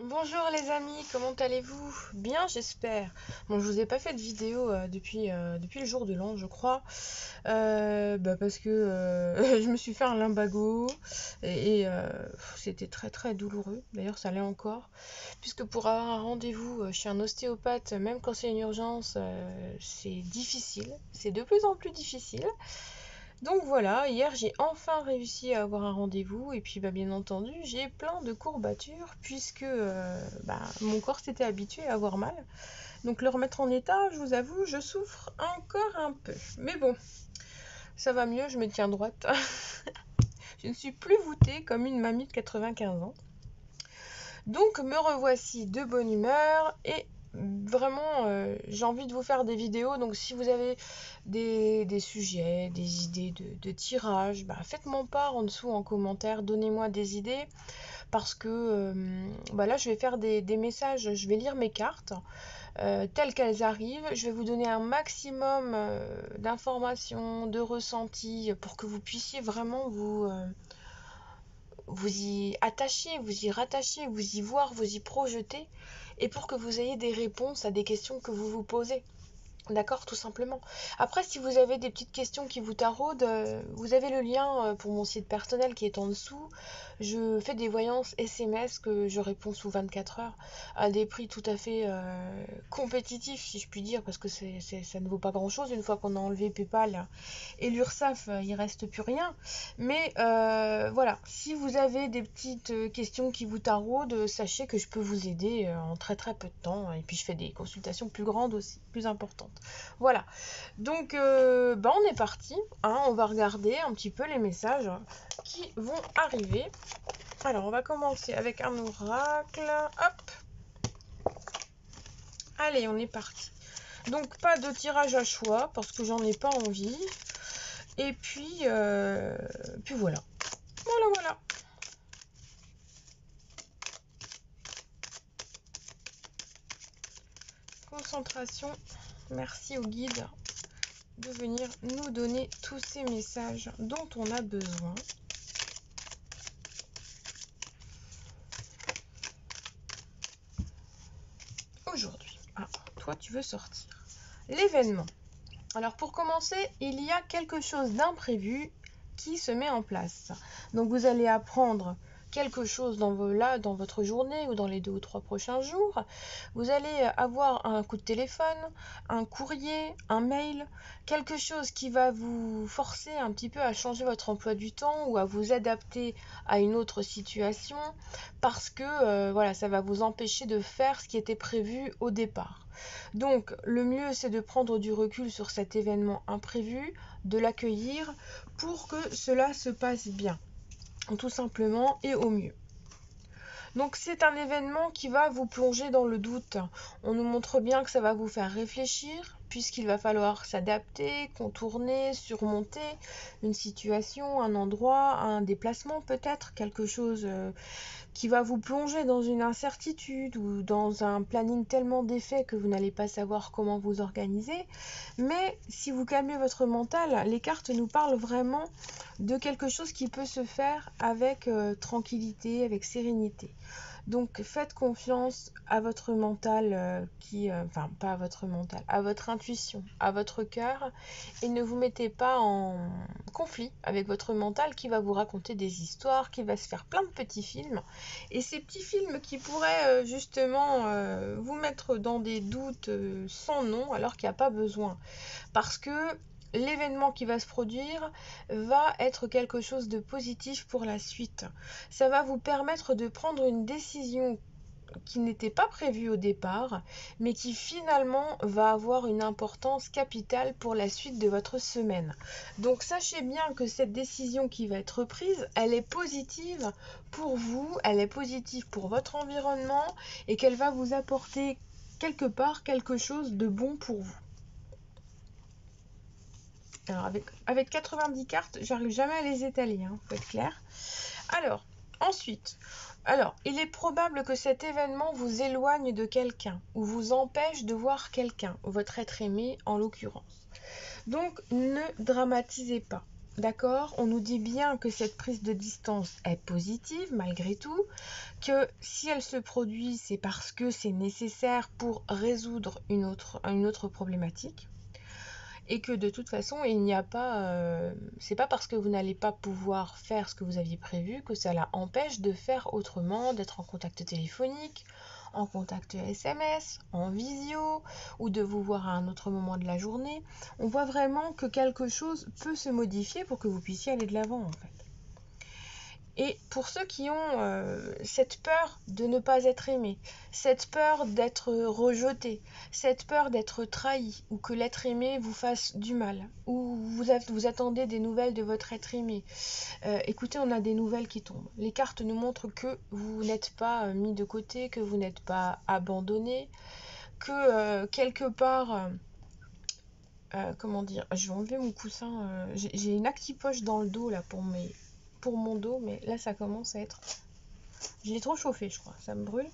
Bonjour les amis, comment allez-vous? Bien, j'espère. Bon, je vous ai pas fait de vidéo depuis le jour de l'an, je crois. Parce que je me suis fait un lumbago c'était très très douloureux. D'ailleurs, ça l'est encore. Puisque pour avoir un rendez-vous chez un ostéopathe, même quand c'est une urgence, c'est difficile. C'est de plus en plus difficile. Donc voilà, hier j'ai enfin réussi à avoir un rendez-vous et puis bien entendu j'ai plein de courbatures puisque mon corps s'était habitué à avoir mal. Donc le remettre en état, je vous avoue, je souffre encore un peu. Mais bon, ça va mieux, je me tiens droite. Je ne suis plus voûtée comme une mamie de 95 ans. Donc me revoici de bonne humeur et vraiment j'ai envie de vous faire des vidéos. Donc si vous avez des sujets, des idées de tirage, faites-moi part en dessous en commentaire, donnez-moi des idées parce que là je vais faire des messages, je vais lire mes cartes telles qu'elles arrivent, je vais vous donner un maximum d'informations, de ressentis pour que vous puissiez vraiment vous y attacher, vous y rattacher, vous y voir, vous y projeter, et pour que vous ayez des réponses à des questions que vous vous posez. D'accord, tout simplement. Après, si vous avez des petites questions qui vous taraudent, vous avez le lien pour mon site personnel qui est en dessous. Je fais des voyances SMS que je réponds sous 24 heures à des prix tout à fait compétitifs, si je puis dire, parce que ça ne vaut pas grand-chose une fois qu'on a enlevé PayPal et l'URSSAF, il reste plus rien. Mais voilà, si vous avez des petites questions qui vous taraudent, sachez que je peux vous aider en très très peu de temps. Et puis je fais des consultations plus grandes aussi, plus importantes. Voilà, donc on est parti, hein, on va regarder un petit peu les messages qui vont arriver. Alors on va commencer avec un oracle, hop, allez on est parti. Donc pas de tirage à choix parce que j'en ai pas envie. Et puis voilà. Voilà. Concentration. Merci au guide de venir nous donner tous ces messages dont on a besoin. Aujourd'hui. Ah, toi, tu veux sortir. L'événement. Alors, pour commencer, il y a quelque chose d'imprévu qui se met en place. Donc, vous allez apprendre quelque chose dans votre journée ou dans les 2 ou 3 prochains jours. Vous allez avoir un coup de téléphone, un courrier, un mail, quelque chose qui va vous forcer un petit peu à changer votre emploi du temps ou à vous adapter à une autre situation parce que ça va vous empêcher de faire ce qui était prévu au départ. Donc le mieux c'est de prendre du recul sur cet événement imprévu, de l'accueillir pour que cela se passe bien, tout simplement et au mieux. Donc c'est un événement qui va vous plonger dans le doute. On nous montre bien que ça va vous faire réfléchir, puisqu'il va falloir s'adapter, contourner, surmonter une situation, un endroit, un déplacement peut-être, quelque chose qui va vous plonger dans une incertitude ou dans un planning tellement défait que vous n'allez pas savoir comment vous organiser. Mais si vous calmez votre mental, les cartes nous parlent vraiment de quelque chose qui peut se faire avec tranquillité, avec sérénité. Donc faites confiance à votre mental, pas à votre mental, à votre intuition, à votre cœur, et ne vous mettez pas en conflit avec votre mental qui va vous raconter des histoires, qui va se faire plein de petits films. Et ces petits films qui pourraient justement vous mettre dans des doutes sans nom alors qu'il n'y a pas besoin. Parce que l'événement qui va se produire va être quelque chose de positif pour la suite. Ça va vous permettre de prendre une décision qui n'était pas prévue au départ, mais qui finalement va avoir une importance capitale pour la suite de votre semaine. Donc sachez bien que cette décision qui va être prise, elle est positive pour vous, elle est positive pour votre environnement et qu'elle va vous apporter quelque part quelque chose de bon pour vous. Alors avec 90 cartes, j'arrive jamais à les étaler, faut être clair. Alors, ensuite, il est probable que cet événement vous éloigne de quelqu'un ou vous empêche de voir quelqu'un, votre être aimé en l'occurrence. Donc, ne dramatisez pas. d'accord? On nous dit bien que cette prise de distance est positive malgré tout, que si elle se produit, c'est parce que c'est nécessaire pour résoudre une autre problématique. Et que de toute façon, il n'y a pas, c'est pas parce que vous n'allez pas pouvoir faire ce que vous aviez prévu que cela empêche de faire autrement, d'être en contact téléphonique, en contact SMS, en visio, ou de vous voir à un autre moment de la journée. On voit vraiment que quelque chose peut se modifier pour que vous puissiez aller de l'avant en fait. Et pour ceux qui ont cette peur de ne pas être aimé, cette peur d'être rejeté, cette peur d'être trahi, ou que l'être aimé vous fasse du mal, ou vous attendez des nouvelles de votre être aimé, écoutez, on a des nouvelles qui tombent. Les cartes nous montrent que vous n'êtes pas mis de côté, que vous n'êtes pas abandonné, que quelque part... comment dire, je vais enlever mon coussin, j'ai une actipoche dans le dos là pour mon dos, mais là ça commence à être... Je l'ai trop chauffé je crois, ça me brûle.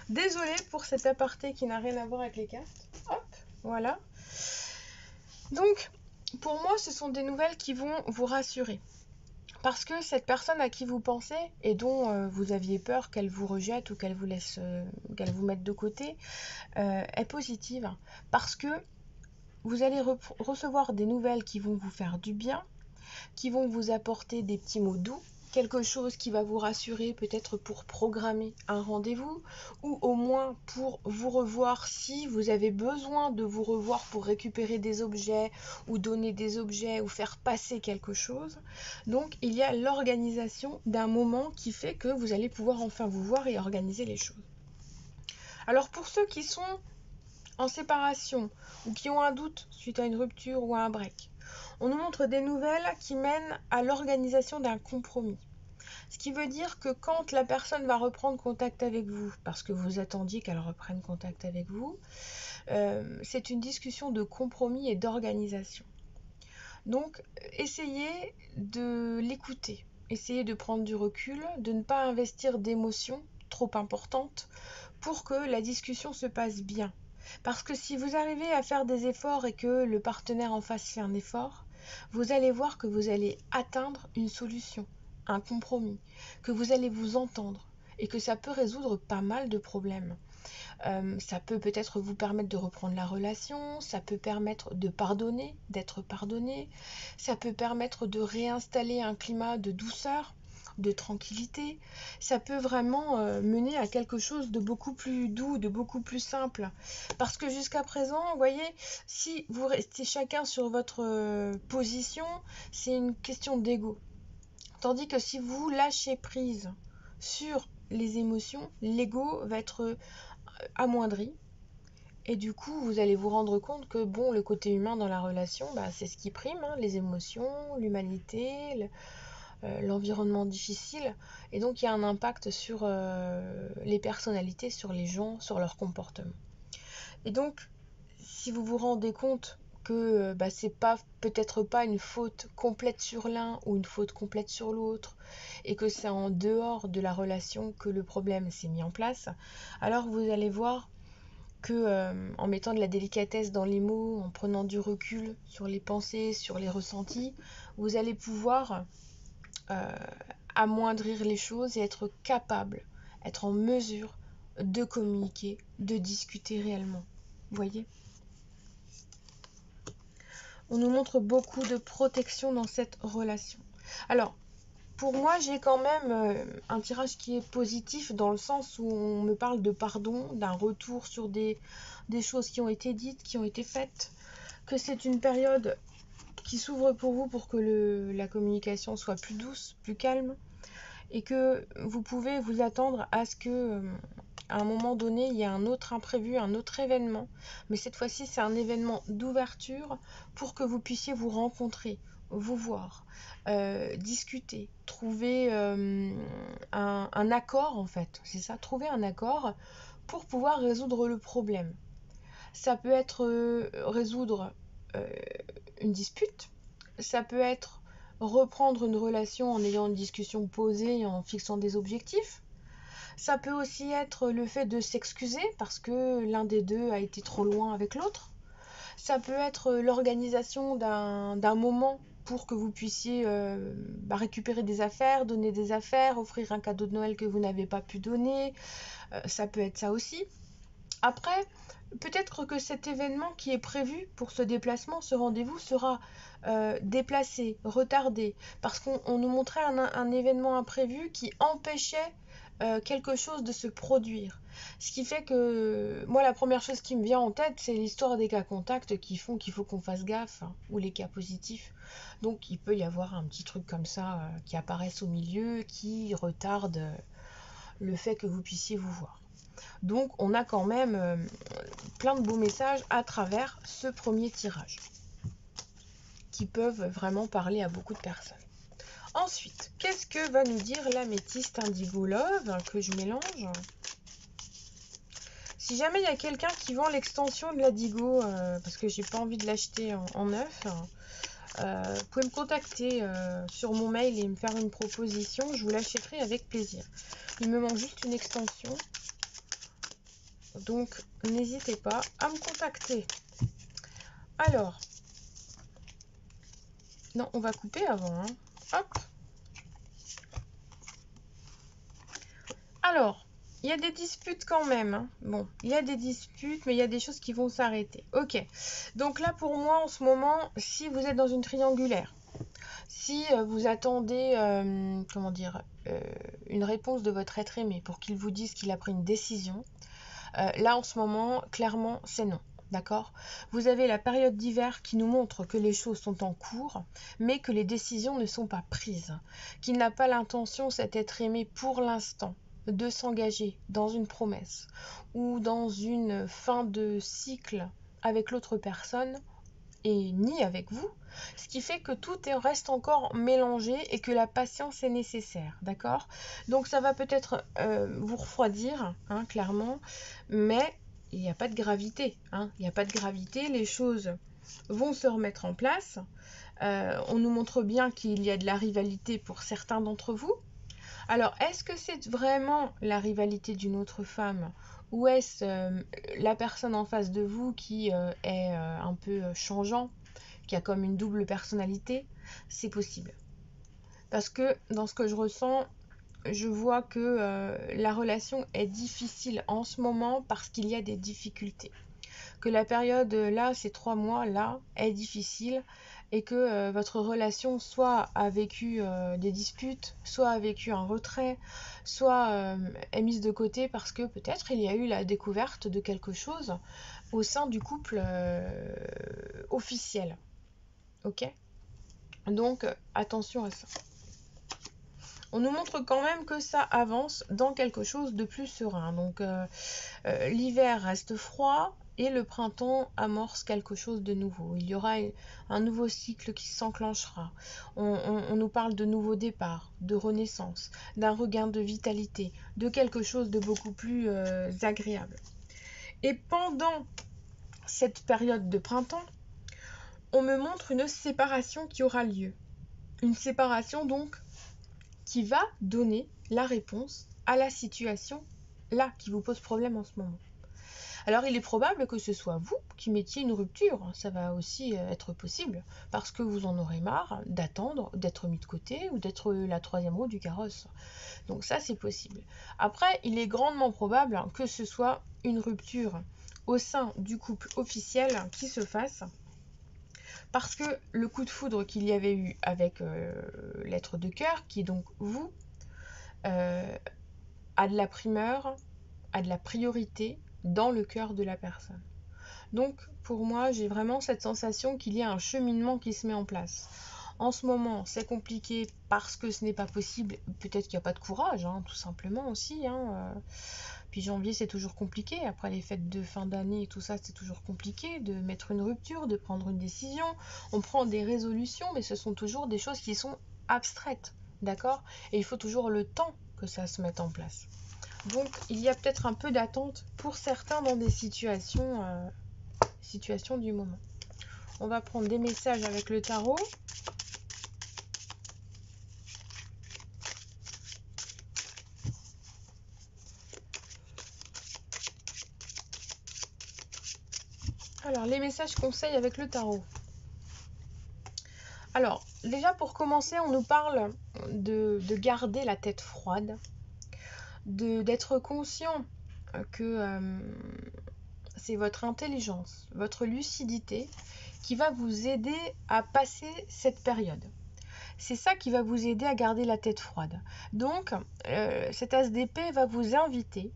Désolée pour cet aparté qui n'a rien à voir avec les cartes. Hop, voilà. Donc, pour moi, ce sont des nouvelles qui vont vous rassurer. Parce que cette personne à qui vous pensez et dont vous aviez peur qu'elle vous rejette ou qu'elle vous laisse, qu'elle vous mette de côté, est positive. Parce que vous allez recevoir des nouvelles qui vont vous faire du bien, qui vont vous apporter des petits mots doux, quelque chose qui va vous rassurer peut-être pour programmer un rendez-vous ou au moins pour vous revoir si vous avez besoin de vous revoir pour récupérer des objets ou donner des objets ou faire passer quelque chose. Donc il y a l'organisation d'un moment qui fait que vous allez pouvoir enfin vous voir et organiser les choses. Alors pour ceux qui sont en séparation ou qui ont un doute suite à une rupture ou à un break, on nous montre des nouvelles qui mènent à l'organisation d'un compromis. Ce qui veut dire que quand la personne va reprendre contact avec vous, parce que vous attendiez qu'elle reprenne contact avec vous, c'est une discussion de compromis et d'organisation. Donc, essayez de l'écouter, essayez de prendre du recul, de ne pas investir d'émotions trop importantes pour que la discussion se passe bien. Parce que si vous arrivez à faire des efforts et que le partenaire en face fait un effort, vous allez voir que vous allez atteindre une solution, un compromis, que vous allez vous entendre et que ça peut résoudre pas mal de problèmes. Ça peut peut-être vous permettre de reprendre la relation, ça peut permettre de pardonner, d'être pardonné, ça peut permettre de réinstaller un climat de douceur, de tranquillité, ça peut vraiment mener à quelque chose de beaucoup plus doux, de beaucoup plus simple. Parce que jusqu'à présent, vous voyez, si vous restez chacun sur votre position, c'est une question d'ego. Tandis que si vous lâchez prise sur les émotions, l'ego va être amoindri. Et du coup, vous allez vous rendre compte que bon, le côté humain dans la relation, c'est ce qui prime, hein, les émotions, l'humanité, l'environnement difficile. Et donc, il y a un impact sur les personnalités, sur les gens, sur leur comportement. Et donc, si vous vous rendez compte que c'est pas peut-être pas une faute complète sur l'un ou une faute complète sur l'autre et que c'est en dehors de la relation que le problème s'est mis en place, alors vous allez voir que en mettant de la délicatesse dans les mots, en prenant du recul sur les pensées, sur les ressentis, vous allez pouvoir amoindrir les choses et être capable, être en mesure de communiquer, de discuter réellement. Vous voyez ? On nous montre beaucoup de protection dans cette relation. Alors, pour moi, j'ai quand même un tirage qui est positif dans le sens où on me parle de pardon, d'un retour sur des choses qui ont été dites, qui ont été faites, que c'est une période qui s'ouvre pour vous pour que la communication soit plus douce, plus calme, et que vous pouvez vous attendre à ce que à un moment donné, il y a un autre imprévu, un autre événement, mais cette fois-ci, c'est un événement d'ouverture pour que vous puissiez vous rencontrer, vous voir, discuter, trouver un accord en fait, c'est ça, trouver un accord pour pouvoir résoudre le problème. Ça peut être résoudre une dispute, ça peut être reprendre une relation en ayant une discussion posée et en fixant des objectifs. Ça peut aussi être le fait de s'excuser parce que l'un des deux a été trop loin avec l'autre. Ça peut être l'organisation d'un moment pour que vous puissiez récupérer des affaires, donner des affaires, offrir un cadeau de Noël que vous n'avez pas pu donner. Ça peut être ça aussi. Après, peut-être que cet événement qui est prévu pour ce déplacement, ce rendez-vous sera déplacé, retardé, parce qu'on nous montrait un événement imprévu qui empêchait quelque chose de se produire. Ce qui fait que moi, la première chose qui me vient en tête, c'est l'histoire des cas contacts qui font qu'il faut qu'on fasse gaffe, hein, ou les cas positifs. Donc il peut y avoir un petit truc comme ça qui apparaisse au milieu, qui retarde le fait que vous puissiez vous voir. Donc on a quand même plein de beaux messages à travers ce premier tirage qui peuvent vraiment parler à beaucoup de personnes. Ensuite, qu'est-ce que va nous dire l'améthyste indigo love que je mélange? Si jamais il y a quelqu'un qui vend l'extension de l'Adigo, parce que j'ai pas envie de l'acheter en neuf, vous pouvez me contacter sur mon mail et me faire une proposition, je vous l'achèterai avec plaisir. Il me manque juste une extension, donc n'hésitez pas à me contacter. Alors, non, on va couper avant, hein. Hop. Alors, il y a des disputes quand même, hein. Bon, il y a des disputes, mais il y a des choses qui vont s'arrêter. Ok, donc là pour moi en ce moment, si vous êtes dans une triangulaire, si vous attendez, comment dire, une réponse de votre être aimé pour qu'il vous dise qu'il a pris une décision, là en ce moment, clairement, c'est non. D'accord? Vous avez la période d'hiver qui nous montre que les choses sont en cours, mais que les décisions ne sont pas prises. Qu'il n'a pas l'intention, cet être aimé, pour l'instant, de s'engager dans une promesse ou dans une fin de cycle avec l'autre personne et ni avec vous, ce qui fait que tout reste encore mélangé et que la patience est nécessaire, d'accord? Donc ça va peut-être vous refroidir, hein, clairement, mais il n'y a pas de gravité, hein, il n'y a pas de gravité, les choses vont se remettre en place. On nous montre bien qu'il y a de la rivalité pour certains d'entre vous. Alors, est-ce que c'est vraiment la rivalité d'une autre femme ou est-ce la personne en face de vous qui est un peu changeant, qui a comme une double personnalité? C'est possible. Parce que dans ce que je ressens, je vois que la relation est difficile en ce moment parce qu'il y a des difficultés. Que la période là, ces 3 mois là, est difficile et que votre relation soit a vécu des disputes, soit a vécu un retrait, soit est mise de côté parce que peut-être il y a eu la découverte de quelque chose au sein du couple officiel. Ok? Donc attention à ça. On nous montre quand même que ça avance dans quelque chose de plus serein. Donc l'hiver reste froid et le printemps amorce quelque chose de nouveau. Il y aura un nouveau cycle qui s'enclenchera. On nous parle de nouveaux départs, de renaissance, d'un regain de vitalité, de quelque chose de beaucoup plus agréable. Et pendant cette période de printemps, on me montre une séparation qui aura lieu. Une séparation donc qui va donner la réponse à la situation là qui vous pose problème en ce moment. Alors il est probable que ce soit vous qui mettiez une rupture, ça va aussi être possible, parce que vous en aurez marre d'attendre, d'être mis de côté ou d'être la troisième roue du carrosse. Donc ça c'est possible. Après, il est grandement probable que ce soit une rupture au sein du couple officiel qui se fasse, parce que le coup de foudre qu'il y avait eu avec l'être de cœur, qui est donc vous, a de la primeur, a de la priorité dans le cœur de la personne. Donc pour moi, j'ai vraiment cette sensation qu'il y a un cheminement qui se met en place. En ce moment, c'est compliqué parce que ce n'est pas possible. Peut-être qu'il n'y a pas de courage, hein, tout simplement aussi. Puis janvier, c'est toujours compliqué. Après les fêtes de fin d'année et tout ça, c'est toujours compliqué de mettre une rupture, de prendre une décision. On prend des résolutions, mais ce sont toujours des choses qui sont abstraites. D'accord? Et il faut toujours le temps que ça se mette en place. Donc, il y a peut-être un peu d'attente pour certains dans des situations du moment. On va prendre des messages avec le tarot. Alors, les messages conseils avec le tarot. Alors, déjà pour commencer, on nous parle de garder la tête froide, d'être conscient que c'est votre intelligence, votre lucidité qui va vous aider à passer cette période. C'est ça qui va vous aider à garder la tête froide. Donc, cet as d'épée va vous inviter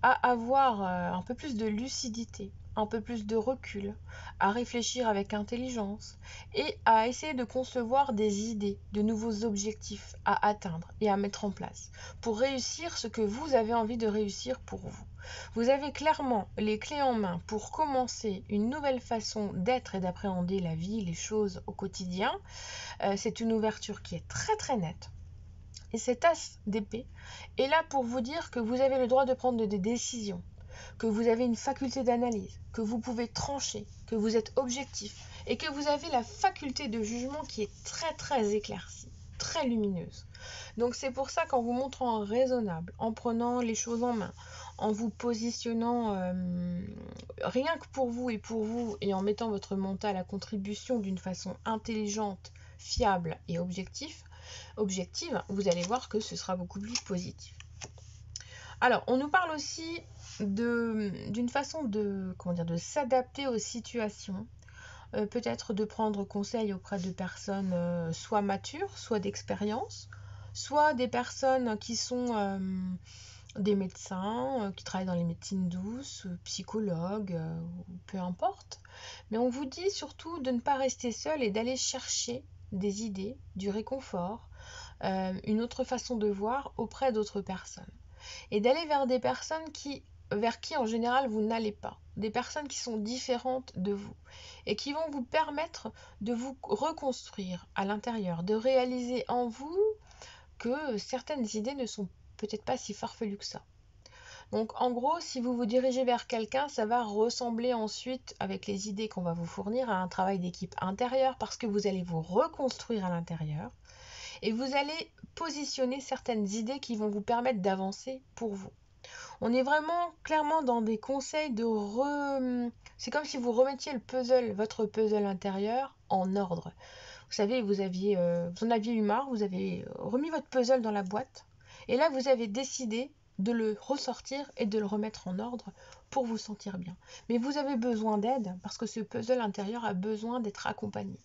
à avoir un peu plus de lucidité, un peu plus de recul, à réfléchir avec intelligence et à essayer de concevoir des idées, de nouveaux objectifs à atteindre et à mettre en place pour réussir ce que vous avez envie de réussir pour vous. Vous avez clairement les clés en main pour commencer une nouvelle façon d'être et d'appréhender la vie, les choses au quotidien. C'est une ouverture qui est très très nette. Et cet as d'épée est là pour vous dire que vous avez le droit de prendre des décisions, que vous avez une faculté d'analyse, que vous pouvez trancher, que vous êtes objectif et que vous avez la faculté de jugement qui est très très éclaircie, très lumineuse. Donc c'est pour ça qu'en vous montrant raisonnable, en prenant les choses en main, en vous positionnant rien que pour vous et en mettant votre mental à contribution d'une façon intelligente, fiable et objective, vous allez voir que ce sera beaucoup plus positif. Alors, on nous parle aussi d'une façon de s'adapter aux situations, peut-être de prendre conseil auprès de personnes soit matures, soit d'expérience, soit des personnes qui sont des médecins, qui travaillent dans les médecines douces, psychologues, peu importe. Mais on vous dit surtout de ne pas rester seul et d'aller chercher des idées, du réconfort, une autre façon de voir auprès d'autres personnes. Et d'aller vers des personnes vers qui en général vous n'allez pas. Des personnes qui sont différentes de vous et qui vont vous permettre de vous reconstruire à l'intérieur, de réaliser en vous que certaines idées ne sont peut-être pas si farfelues que ça. Donc en gros, si vous vous dirigez vers quelqu'un, ça va ressembler ensuite, avec les idées qu'on va vous fournir, à un travail d'équipe intérieur parce que vous allez vous reconstruire à l'intérieur et vous allez positionner certaines idées qui vont vous permettre d'avancer pour vous. On est vraiment clairement dans des conseils c'est comme si vous remettiez votre puzzle intérieur en ordre. Vous savez, vous en aviez eu marre, vous avez remis votre puzzle dans la boîte et là vous avez décidé de le ressortir et de le remettre en ordre pour vous sentir bien. Mais vous avez besoin d'aide parce que ce puzzle intérieur a besoin d'être accompagné.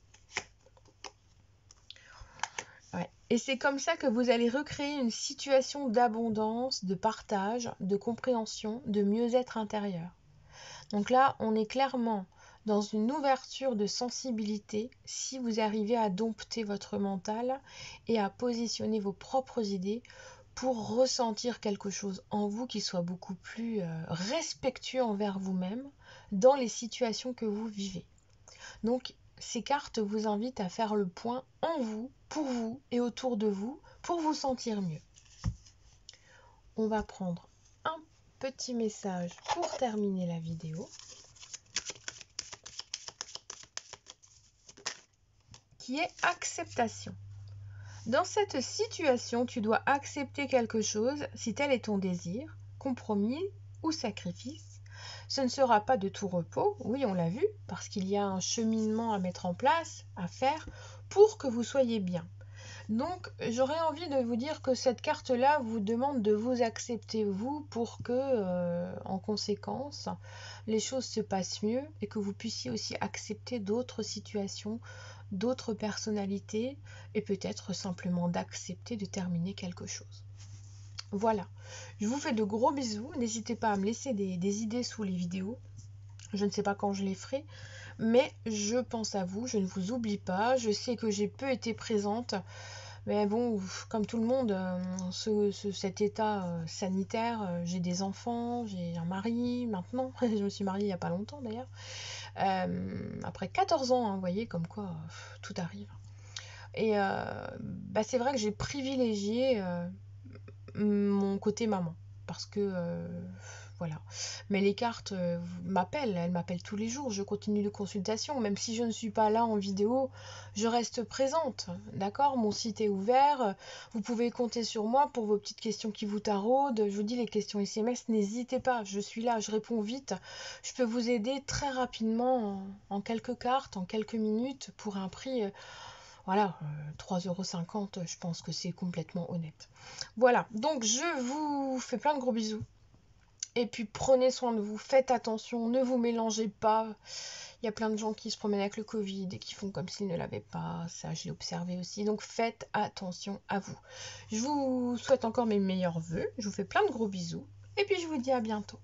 Ouais. Et c'est comme ça que vous allez recréer une situation d'abondance, de partage, de compréhension, de mieux-être intérieur. Donc là, on est clairement dans une ouverture de sensibilité si vous arrivez à dompter votre mental et à positionner vos propres idées pour ressentir quelque chose en vous qui soit beaucoup plus respectueux envers vous-même dans les situations que vous vivez. Donc, ces cartes vous invitent à faire le point en vous, pour vous et autour de vous pour vous sentir mieux. On va prendre un petit message pour terminer la vidéo qui est acceptation. Dans cette situation, tu dois accepter quelque chose si tel est ton désir, compromis ou sacrifice. Ce ne sera pas de tout repos, oui on l'a vu, parce qu'il y a un cheminement à mettre en place, à faire, pour que vous soyez bien. Donc j'aurais envie de vous dire que cette carte-là vous demande de vous accepter vous pour que, en conséquence, les choses se passent mieux et que vous puissiez aussi accepter d'autres situations, d'autres personnalités et peut-être simplement d'accepter de terminer quelque chose. Voilà, je vous fais de gros bisous, n'hésitez pas à me laisser des idées sous les vidéos, je ne sais pas quand je les ferai, mais je pense à vous, je ne vous oublie pas, je sais que j'ai peu été présente, mais bon, comme tout le monde, cet état sanitaire, j'ai des enfants, j'ai un mari maintenant, je me suis mariée il n'y a pas longtemps d'ailleurs, après 14 ans, hein, vous voyez, comme quoi tout arrive. Et c'est vrai que j'ai privilégié mon côté maman parce que voilà, mais les cartes elles m'appellent tous les jours, je continue les consultations, même si je ne suis pas là en vidéo, je reste présente, d'accord, mon site est ouvert, vous pouvez compter sur moi pour vos petites questions qui vous taraudent, je vous dis les questions SMS, n'hésitez pas, je suis là, je réponds vite, je peux vous aider très rapidement en quelques cartes, en quelques minutes pour un prix voilà, 3,50 €, je pense que c'est complètement honnête. Voilà, donc je vous fais plein de gros bisous. Et puis prenez soin de vous, faites attention, ne vous mélangez pas. Il y a plein de gens qui se promènent avec le Covid et qui font comme s'ils ne l'avaient pas. Ça, je l'ai observé aussi. Donc faites attention à vous. Je vous souhaite encore mes meilleurs vœux. Je vous fais plein de gros bisous. Et puis je vous dis à bientôt.